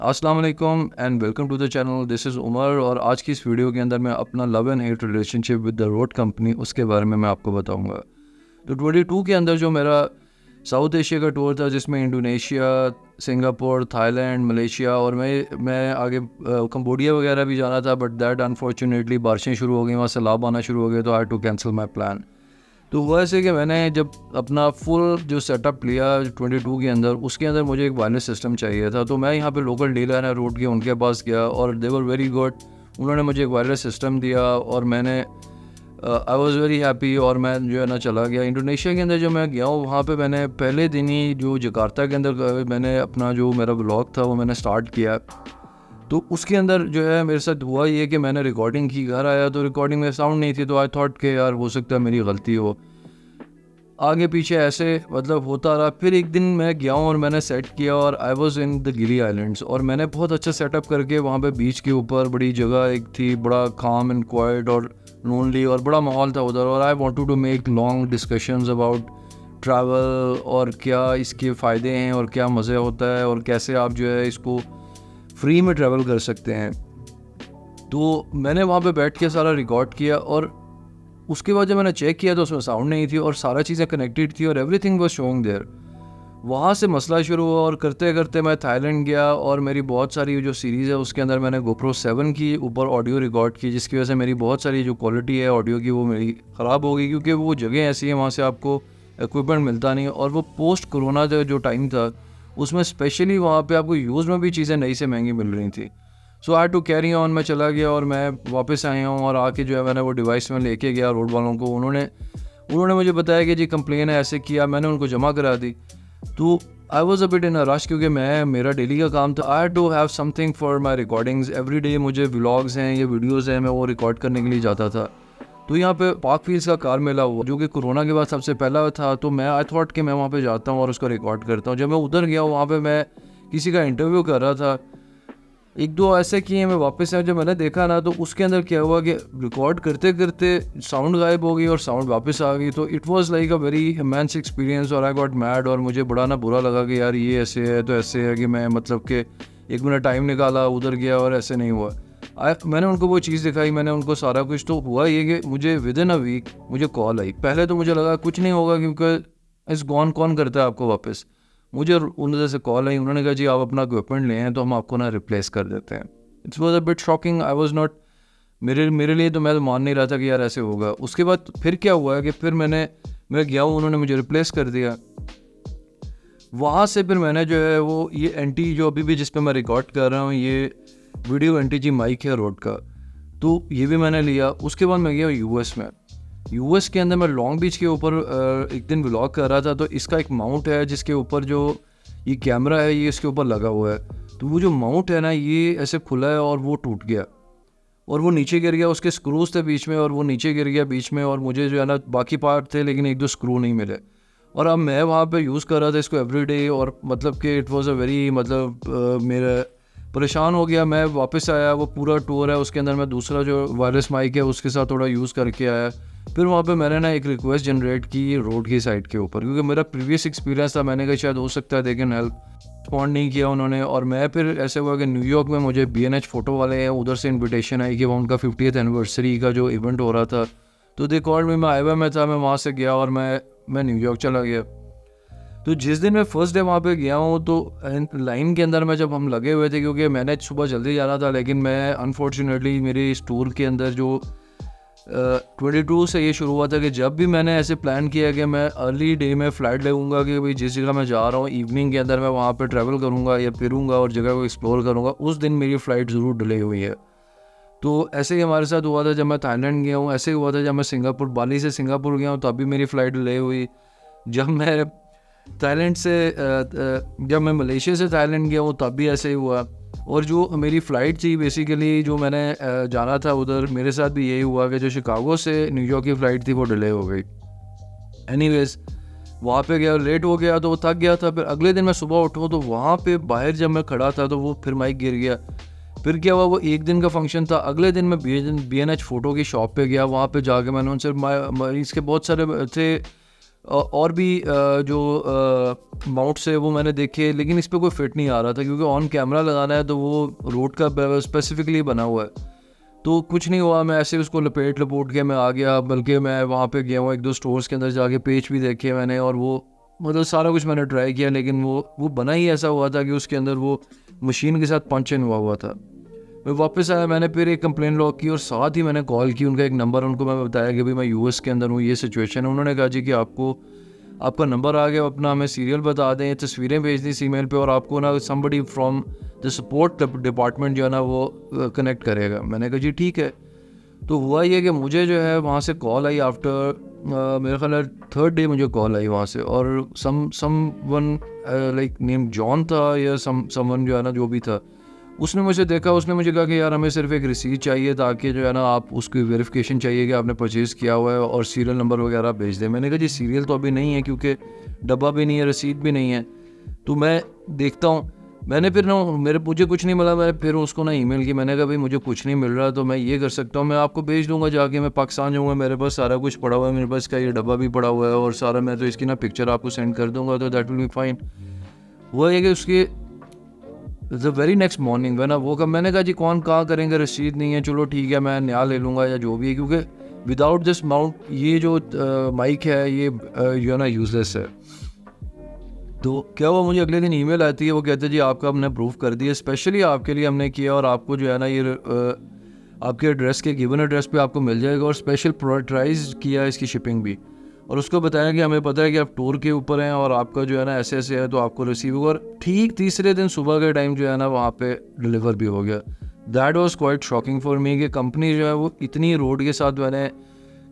अस्सलाम वालेकुम and welcome to the channel. This is Umar और आज की इस वीडियो के अंदर मैं अपना love and hate relationship with the Rode company उसके बारे में मैं आपको बताऊंगा। तो 22 के अंदर जो मेरा साउथ एशिया का टूर था, जिसमें इंडोनेशिया, सिंगापुर, थाईलैंड, मलेशिया और मैं आगे कंबोडिया वगैरह भी जाना था, बट दैट अनफॉर्चुनेटली बारिशें शुरू हो गई, वहाँ सैलाब आना शुरू हो गया, तो आई had to cancel my plan. तो हुआ ऐसे कि मैंने जब अपना फुल जो सेटअप लिया 22 के अंदर, उसके अंदर मुझे एक वायरलेस सिस्टम चाहिए था। तो मैं यहाँ पे लोकल डीलर है रोड के, उनके पास गया और दे वर वेरी गुड। उन्होंने मुझे एक वायरलेस सिस्टम दिया और मैंने आई वॉज़ वेरी हैप्पी और मैं जो है ना चला गया। इंडोनेशिया के अंदर जो मैं गया हूँ, वहाँ पे मैंने पहले दिन ही जो जकार्ता के अंदर मैंने अपना जो मेरा ब्लॉग था वो मैंने स्टार्ट किया। तो उसके अंदर जो है मेरे साथ हुआ ये कि मैंने रिकॉर्डिंग की, घर आया तो रिकॉर्डिंग में साउंड नहीं थी, तो आई थॉट कि यार हो सकता है मेरी गलती हो। आगे पीछे ऐसे मतलब होता रहा। फिर एक दिन मैं गया हूँ और मैंने सेट किया और आई वॉज़ इन द गिली आइलैंड्स, और मैंने बहुत अच्छा सेटअप करके वहाँ पे बीच के ऊपर बड़ी जगह एक थी, बड़ा काम एंड क्वाइट और लोनली और बड़ा माहौल था उधर। और I wanted to make long discussions about travel और क्या इसके फ़ायदे हैं और क्या मज़े होता है और कैसे आप जो है इसको फ्री में ट्रैवल कर सकते हैं। तो मैंने वहाँ पे बैठ के सारा रिकॉर्ड किया और उसके बाद जब मैंने चेक किया तो उसमें साउंड नहीं थी और सारा चीज़ें कनेक्टेड थी और एवरीथिंग वाज शोइंग देयर। वहाँ से मसला शुरू हुआ और करते करते मैं थाईलैंड गया और मेरी बहुत सारी जो सीरीज़ है उसके अंदर मैंने GoPro 7 की ऊपर ऑडियो रिकॉर्ड की, जिसकी वजह से मेरी बहुत सारी जो क्वालिटी है ऑडियो की वो मेरी ख़राब हो गई, क्योंकि वो जगह ऐसी है वहाँ से आपको इक्विपमेंट मिलता नहीं। और वो पोस्ट कोरोना जो टाइम था उसमें स्पेशली वहाँ पर आपको यूज़ में भी चीज़ें नई से महंगी मिल रही थी। सो आई टू कैरी ऑन, मैं चला गया और मैं वापस आया हूँ और आके जो है मैंने वो डिवाइस में लेके गया रोड वालों को। उन्होंने मुझे बताया कि जी कंप्लेन है, ऐसे किया, मैंने उनको जमा करा दी। तो I was a bit in a rush, क्योंकि मेरा डेली का काम था। I had to have something for my recordings every day. मुझे व्लॉग्स हैं या वीडियोज़ हैं, मैं वो रिकॉर्ड करने के लिए जाता था। तो यहाँ पे पार्क फील्ड्स का कार मेला हुआ, जो कि कोरोना के बाद सबसे पहला था। तो मैं आई थॉट कि मैं वहाँ पे जाता हूँ और उसको रिकॉर्ड करता हूँ। जब मैं उधर गया वहाँ पे मैं किसी का इंटरव्यू कर रहा था, एक दो ऐसे किए, मैं वापस आया, जब मैंने देखा ना तो उसके अंदर क्या हुआ कि रिकॉर्ड करते करते साउंड गायब हो गई और साउंड वापस आ गई। तो it was like a very immense experience और आई गॉट मैड और मुझे बड़ा ना बुरा लगा कि यार ये ऐसे है तो ऐसे है कि मैं मतलब कि एक मिनट टाइम निकाला, उधर गया और ऐसे नहीं हुआ। मैंने उनको वो चीज़ दिखाई, मैंने उनको सारा कुछ। तो हुआ ये कि मुझे विद इन अ वीक मुझे कॉल आई। पहले तो मुझे लगा कुछ नहीं होगा, क्योंकि इस कौन करता है आपको वापस। मुझे उनसे से कॉल आई, उन्होंने कहा जी आप अपना इक्विपमेंट ले हैं तो हम आपको ना रिप्लेस कर देते हैं। It's was a bit shocking. I was not, मेरे लिए तो मैं तो मान नहीं रहा था कि यार ऐसे होगा। उसके बाद फिर क्या हुआ है कि फिर मैं गया हूँ, उन्होंने मुझे रिप्लेस कर दिया। वहाँ से फिर मैंने जो है वो ये एंटी जो अभी भी जिस पे मैं रिकॉर्ड कर रहा हूँ, ये वीडियो NTG माइक है रोड का, तो ये भी मैंने लिया। उसके बाद मैं गया US में। US के अंदर मैं लॉन्ग बीच के ऊपर एक दिन व्लॉग कर रहा था। तो इसका एक माउंट है जिसके ऊपर जो ये कैमरा है ये इसके ऊपर लगा हुआ है। तो वो जो माउंट है ना ये ऐसे खुला है और वो टूट गया और वो नीचे गिर गया। उसके स्क्रूज थे बीच में और वो नीचे गिर गया बीच में, और मुझे जो है ना बाकी पार्ट थे लेकिन एक दो स्क्रू नहीं मिले। और अब मैं वहाँ पे यूज़ कर रहा था इसको एवरीडे, और मतलब कि इट वाज अ वेरी मेरा परेशान हो गया। मैं वापस आया, वो पूरा टूर है उसके अंदर मैं दूसरा जो वायरलेस माइक है उसके साथ थोड़ा यूज़ करके आया। फिर वहाँ पे मैंने ना एक रिक्वेस्ट जनरेट की रोड की साइड के ऊपर, क्योंकि मेरा प्रीवियस एक्सपीरियंस था। मैंने कहा शायद हो सकता है लेकिन हेल्प रिस्पॉन्ड नहीं किया उन्होंने। और मैं फिर ऐसे हुआ कि न्यूयॉर्क में मुझे BNH फ़ोटो वाले हैं, उधर से इन्विटेशन आई कि वो उनका 50th एनिवर्सरी का जो इवेंट हो रहा था, तो दे कॉल्ड मी। मैं आईवा में था, मैं वहाँ से गया और मैं न्यूयॉर्क चला गया। तो जिस दिन मैं फर्स्ट डे वहाँ पे गया हूँ तो लाइन के अंदर में जब हम लगे हुए थे, क्योंकि मैंने सुबह जल्दी जाना था, लेकिन मैं अनफॉर्चुनेटली मेरे इस टूर के अंदर जो 22 से ये शुरू हुआ था कि जब भी मैंने ऐसे प्लान किया कि मैं अर्ली डे में फ़्लाइट लगूंगा कि भाई जिस जगह मैं जा रहा हूँ इवनिंग के अंदर मैं वहाँ पे ट्रैवल करूँगा या फिरूँगा और जगह को एक्सप्लोर करूँगा, उस दिन मेरी फ़्लाइट ज़रूर डिले हुई है। तो ऐसे ही हमारे साथ हुआ था जब मैं थाईलैंड गया हूँ, ऐसे ही हुआ था जब मैं बाली से सिंगापुर गया हूँ तब भी मेरी फ़्लाइट डिले हुई। जब मैं थाईलैंड से जब मैं मलेशिया से थाईलैंड गया हूँ तब भी ऐसे ही हुआ। और जो मेरी फ़्लाइट थी बेसिकली जो मैंने जाना था उधर, मेरे साथ भी यही हुआ कि जो शिकागो से न्यूयॉर्क की फ़्लाइट थी वो डिले हो गई। एनीवेज वहाँ पे गया, लेट हो गया तो वो थक गया था। फिर अगले दिन मैं सुबह उठूँ तो वहाँ पे बाहर जब मैं खड़ा था तो वो फिर माइक गिर गया। फिर क्या हुआ, वो एक दिन का फंक्शन था। अगले दिन मैं BNH फ़ोटो की शॉप पे गया, वहाँ पे जाके मैंने उनसे इसके बहुत सारे थे और भी जो माउंट्स है वो मैंने देखे, लेकिन इस पर कोई फिट नहीं आ रहा था क्योंकि ऑन कैमरा लगाना है तो वो रोड का स्पेसिफिकली बना हुआ है। तो कुछ नहीं हुआ, मैं ऐसे उसको लपेट के मैं आ गया। बल्कि मैं वहाँ पे गया हूँ 1-2 स्टोर्स के अंदर जाके, पेज भी देखे मैंने, और वो मतलब सारा कुछ मैंने ट्राई किया, लेकिन वो बना ही ऐसा हुआ था कि उसके अंदर वो मशीन के साथ पंच इन हुआ था। मैं वापस आया, मैंने फिर एक कंप्लेन लॉग की और साथ ही मैंने कॉल की, उनका एक नंबर उनको मैं बताया कि भाई मैं यूएस के अंदर हूँ, ये सिचुएशन है। उन्होंने कहा जी कि आपका नंबर आ गया, अपना हमें सीरियल बता दें, तस्वीरें भेज दी ईमेल पे, और आपको ना somebody from the support department जो है ना वो कनेक्ट करेगा। मैंने कहा जी ठीक है। तो हुआ ये कि मुझे जो है वहाँ से कॉल आई आफ्टर मेरे ख्याल है 3rd डे मुझे कॉल आई वहाँ से, और समवन लाइक नेम जॉन था या समवन जो है ना जो भी था, उसने मुझे देखा, उसने मुझे कहा कि यार हमें सिर्फ एक रिसीट चाहिए ताकि जो है ना आप उसकी वेरिफिकेशन चाहिए कि आपने परचेज़ किया हुआ है, और सीरियल नंबर वगैरह भेज दें। मैंने कहा जी सीरियल तो अभी नहीं है क्योंकि डब्बा भी नहीं है, रसीद भी नहीं है, तो मैं देखता हूँ। मैंने फिर ना मुझे कुछ नहीं मिला, मैं फिर उसको ना ईमेल की, मैंने कहा भाई मुझे कुछ नहीं मिल रहा, तो मैं ये कर सकता हूँ, मैं आपको भेज दूंगा जाके, मैं पाकिस्तान जाऊँगा, मेरे पास सारा कुछ पड़ा हुआ है, मेरे पास का ये डब्बा भी पड़ा हुआ है और सारा, मैं तो इसकी ना पिक्चर आपको सेंड कर दूंगा, तो दैट विल बी फाइन। वो है कि उसके द वेरी नेक्स्ट मॉर्निंग वह ना वो कब, मैंने कहा जी कौन कहाँ करेंगे, रसीद नहीं है, चलो ठीक है मैं नया ले लूँगा या जो भी है, क्योंकि विदाउट दिस माउंट ये जो माइक है ये जो है ना यूजलेस है। तो क्या हुआ, मुझे अगले दिन ईमेल आती है, वो कहते हैं जी आपका हमने अप्रूव कर दिया, स्पेशली आपके लिए हमने किया, और आपको जो है ना ये आपके एड्रेस के गिवन एड्रेस पे आपको मिल जाएगा, और स्पेशल प्रायोरिटाइज किया इसकी शिपिंग भी, और उसको बताया कि हमें पता है कि आप टूर के ऊपर हैं और आपका जो है ना ऐसे ऐसे है, तो आपको रिसीव होगा। और ठीक तीसरे दिन सुबह के टाइम जो है ना वहाँ पे डिलीवर भी हो गया। That was quite shocking for me कि कंपनी जो है वो इतनी रोड के साथ मैंने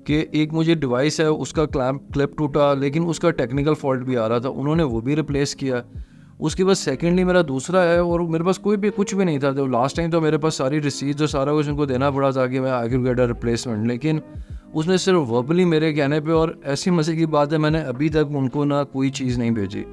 कि एक मुझे डिवाइस है उसका क्लिप टूटा, लेकिन उसका टेक्निकल फॉल्ट भी आ रहा था, उन्होंने वो भी रिप्लेस किया। उसके बाद सेकेंडली मेरा दूसरा है और मेरे पास कुछ भी नहीं था, तो लास्ट टाइम तो मेरे पास सारी रिसीट्स और सारा कुछ उनको देना पड़ा ताकि मैं आगे गेट अ रिप्लेसमेंट, लेकिन उसने सिर्फ वर्बली मेरे कहने पे, और ऐसी मज़े की बात है मैंने अभी तक उनको ना कोई चीज़ नहीं भेजी।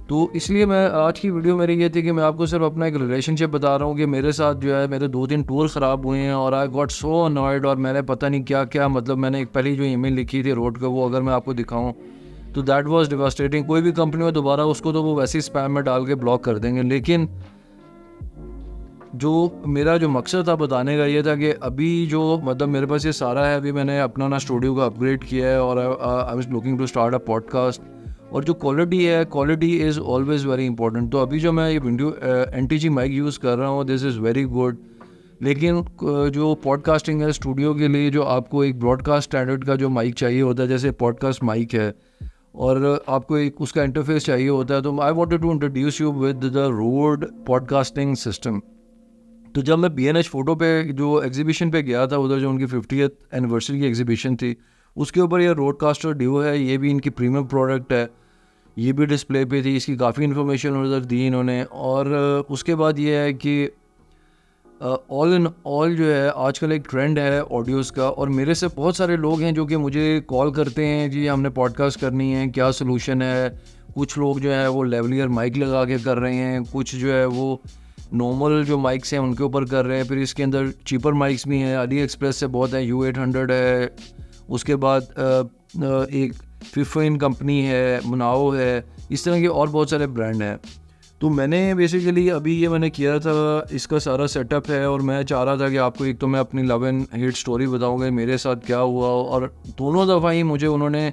तो इसलिए मैं आज की वीडियो मेरी ये थी कि मैं आपको सिर्फ अपना एक रिलेशनशिप बता रहा हूँ कि मेरे साथ जो है मेरे 2-3 टूर ख़राब हुए हैं और आई गॉट सो अनॉयड, और मैंने पता नहीं क्या क्या, मतलब मैंने एक पहली जो ईमेल लिखी थी रोड का, वो अगर मैं आपको दिखाऊँ तो दैट वाज डिवास्टेटिंग। कोई भी कंपनी में दोबारा उसको तो वो वैसे ही स्पैम में डाल के ब्लॉक कर देंगे, लेकिन जो मेरा जो मकसद था बताने का ये था कि अभी जो मतलब मेरे पास ये सारा है, अभी मैंने अपना ना स्टूडियो का अपग्रेड किया है और I was looking to start a podcast, और जो क्वालिटी है, quality is always very important. तो अभी जो मैं ये विंडो NTG माइक यूज़ कर रहा हूँ, दिस इज़ वेरी गुड, लेकिन जो पॉडकास्टिंग है स्टूडियो के लिए जो आपको एक ब्रॉडकास्ट स्टैंडर्ड का जो माइक चाहिए होता है, जैसे पॉडकास्ट माइक है, और आपको एक उसका इंटरफेस चाहिए होता है, तो I wanted to introduce you with the Rode podcasting system. तो जब मैं BNH फोटो पे जो एग्जीबिशन पे गया था, उधर जो उनकी 50th एनिवर्सरी की एग्जीबिशन थी, उसके ऊपर ये रोडकास्टर ड्यू है, ये भी इनकी प्रीमियम प्रोडक्ट है, ये भी डिस्प्ले पे थी, इसकी काफ़ी इन्फॉर्मेशन उधर दी इन्होंने। और उसके बाद ये है कि ऑल इन ऑल जो है आजकल एक ट्रेंड है ऑडियोज़ का, और मेरे से बहुत सारे लोग हैं जो कि मुझे कॉल करते हैं जी हमने पॉडकास्ट करनी है, क्या सोल्यूशन है। कुछ लोग जो है वो लेवलियर माइक लगा के कर रहे हैं, कुछ जो है वो नॉर्मल जो माइक्स हैं उनके ऊपर कर रहे हैं, फिर इसके अंदर चीपर माइक्स भी हैं, अली एक्सप्रेस से बहुत है, U800 है, उसके बाद एक फिफिन कंपनी है, मुनाओ है, इस तरह के और बहुत सारे ब्रांड हैं। तो मैंने बेसिकली अभी ये मैंने किया था, इसका सारा सेटअप है, और मैं चाह रहा था कि आपको एक तो मैं अपनी लव एंड हेट स्टोरी बताऊँगा मेरे साथ क्या हुआ, और दोनों दफ़ा ही मुझे उन्होंने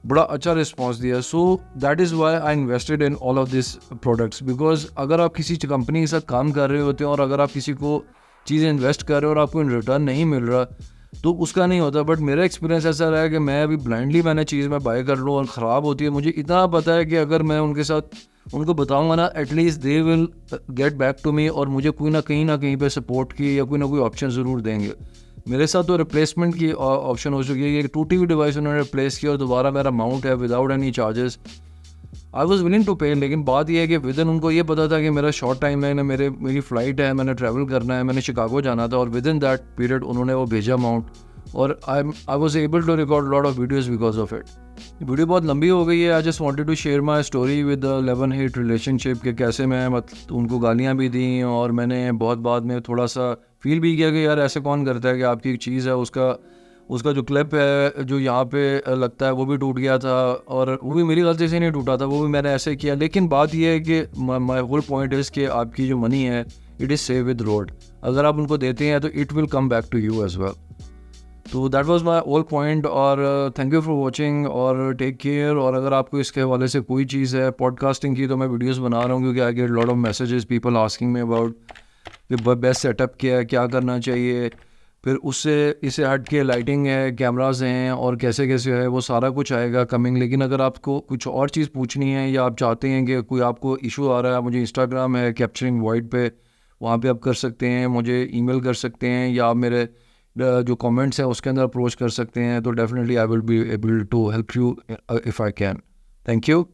बड़ा अच्छा रिस्पांस दिया। So that is why I invested in all of this products, because अगर आप किसी कंपनी के साथ काम कर रहे होते हैं और अगर आप किसी को चीज़ें इन्वेस्ट कर रहे हो और आपको इन रिटर्न नहीं मिल रहा, तो उसका नहीं होता। बट मेरा एक्सपीरियंस ऐसा रहा है कि मैं अभी ब्लाइंडली मैंने चीज़ में बाय कर लूँ और ख़राब होती है, मुझे इतना पता है कि अगर मैं उनके साथ उनको बताऊंगा ना, at least they will get back to me, और मुझे कोई ना कहीं पे सपोर्ट की या कोई ना कोई ऑप्शन ज़रूर देंगे। मेरे साथ तो रिप्लेसमेंट की ऑप्शन हो चुकी है, एक टूटी हुई डिवाइस उन्होंने रिप्लेस किया और दोबारा मेरा माउंट है without any charges. I was willing to pay, लेकिन बात यह है कि विद इन उनको ये पता था कि मेरा शॉर्ट टाइम है ना, मेरी फ़्लाइट है, मैंने ट्रैवल करना है, मैंने शिकागो जाना था, और विद इन दैट पीरियड उन्होंने वो भेजा माउंट, और I was able to record lot of videos because of it. Video बहुत लंबी हो गई है। I just wanted to share my story with the love and hate relationship, के कैसे मैं मतलब उनको गालियाँ भी दी, और मैंने बहुत बाद में थोड़ा सा फील भी किया कि यार ऐसे कौन करता है कि आपकी एक चीज़ है उसका उसका जो क्लिप है जो यहाँ पे लगता है वो भी टूट गया था, और वो भी मेरी गलती से नहीं टूटा था, वो भी मैंने ऐसे किया। लेकिन बात ये है कि माई होल पॉइंट इज़ कि आपकी जो मनी है it is save with road. अगर आप उनको देते हैं तो it will come back to you as well. तो that was my whole point. और थैंक यू फॉर वाचिंग और टेक केयर। और अगर आपको इसके हवाले से कोई चीज़ है पॉडकास्टिंग की, तो मैं वीडियोस बना रहा हूँ, क्योंकि I get lot of messages people asking me about कि बेस्ट सेटअप क्या है, क्या करना चाहिए, फिर उससे इसे हट के लाइटिंग है, कैमराज हैं, और कैसे कैसे है, वो सारा कुछ आएगा कमिंग। लेकिन अगर आपको कुछ और चीज़ पूछनी है या आप चाहते हैं कि कोई आपको इशू आ रहा है, मुझे इंस्टाग्राम है कैप्चरिंग वॉइड पे, वहाँ पे आप कर सकते हैं, मुझे ईमेल कर सकते हैं, या आप मेरे जो कमेंट्स हैं उसके अंदर अप्रोच कर सकते हैं। तो definitely I will be able to help you if I can. Thank you.